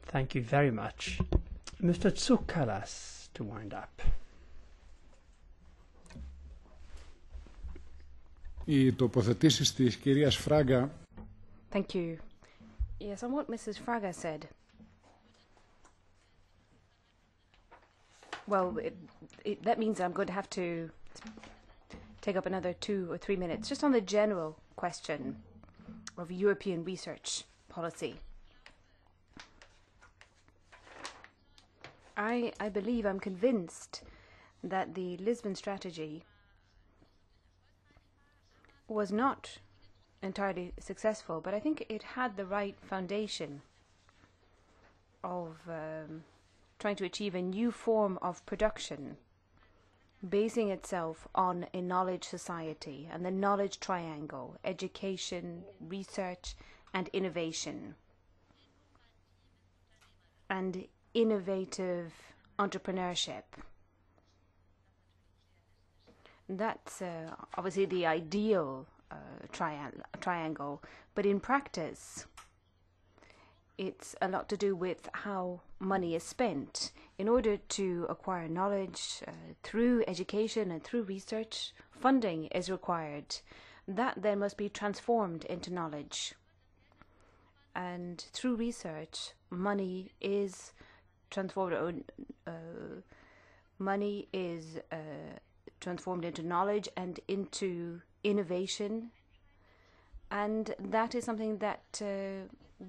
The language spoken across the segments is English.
Thank you very much. Mr. Tsoukalas, to wind up. Οι τοποθετήσεις της κυρίας Φράγκα. Thank you. Yes, on what Mrs. Fraga said. Well, that means I'm going to have to take up another 2 or 3 minutes just on the general question of European research policy. I believe, I'm convinced that the Lisbon strategy was not entirely successful, but I think it had the right foundation of trying to achieve a new form of production, basing itself on a knowledge society and the knowledge triangle: education, research, and innovation. And innovative entrepreneurship. That's obviously the ideal triangle, but in practice, it's a lot to do with how money is spent. In order to acquire knowledge through education and through research, funding is required. That then must be transformed into knowledge. And through research, money is transformed. Money is transformed into knowledge and into innovation, and that is something that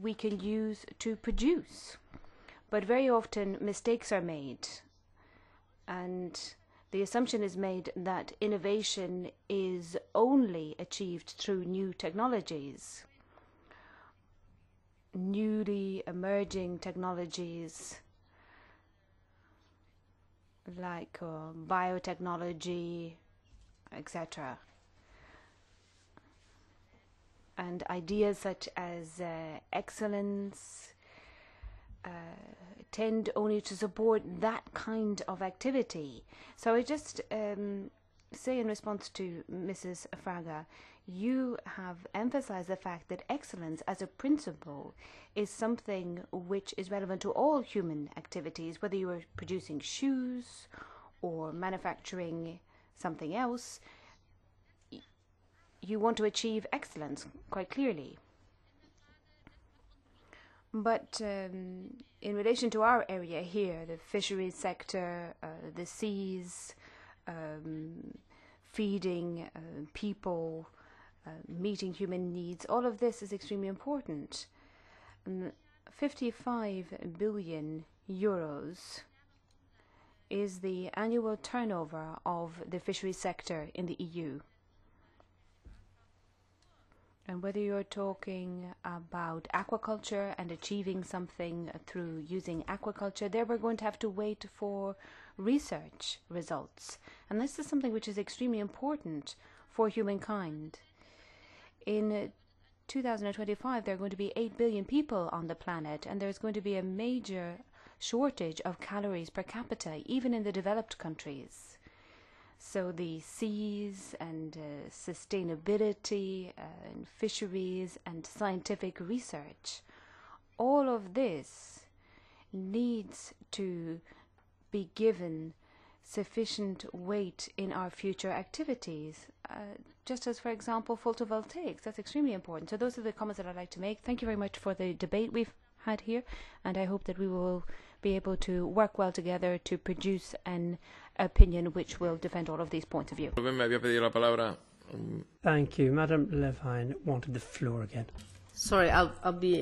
we can use to produce. But very often mistakes are made, and the assumption is made that innovation is only achieved through new technologies, newly emerging technologies like biotechnology, etc. And ideas such as excellence tend only to support that kind of activity. So I just say in response to Mrs. Fraga, you have emphasized the fact that excellence as a principle is something which is relevant to all human activities, whether you are producing shoes or manufacturing something else. You want to achieve excellence, quite clearly. But in relation to our area here, the fisheries sector, the seas, feeding people, meeting human needs, all of this is extremely important. 55 billion euros is the annual turnover of the fisheries sector in the EU. And whether you're talking about aquaculture and achieving something through using aquaculture, there we're going to have to wait for research results. And this is something which is extremely important for humankind. In 2025, there are going to be 8 billion people on the planet, and there's going to be a major shortage of calories per capita, even in the developed countries. So the seas and sustainability and fisheries and scientific research, all of this needs to be given sufficient weight in our future activities, just as, for example, photovoltaics. That's extremely important. So those are the comments that I'd like to make. Thank you very much for the debate we've had here, and I hope that we will be able to work well together to produce an opinion which will defend all of these points of view. Thank you. Madam Levine wanted the floor again. Sorry, I'll be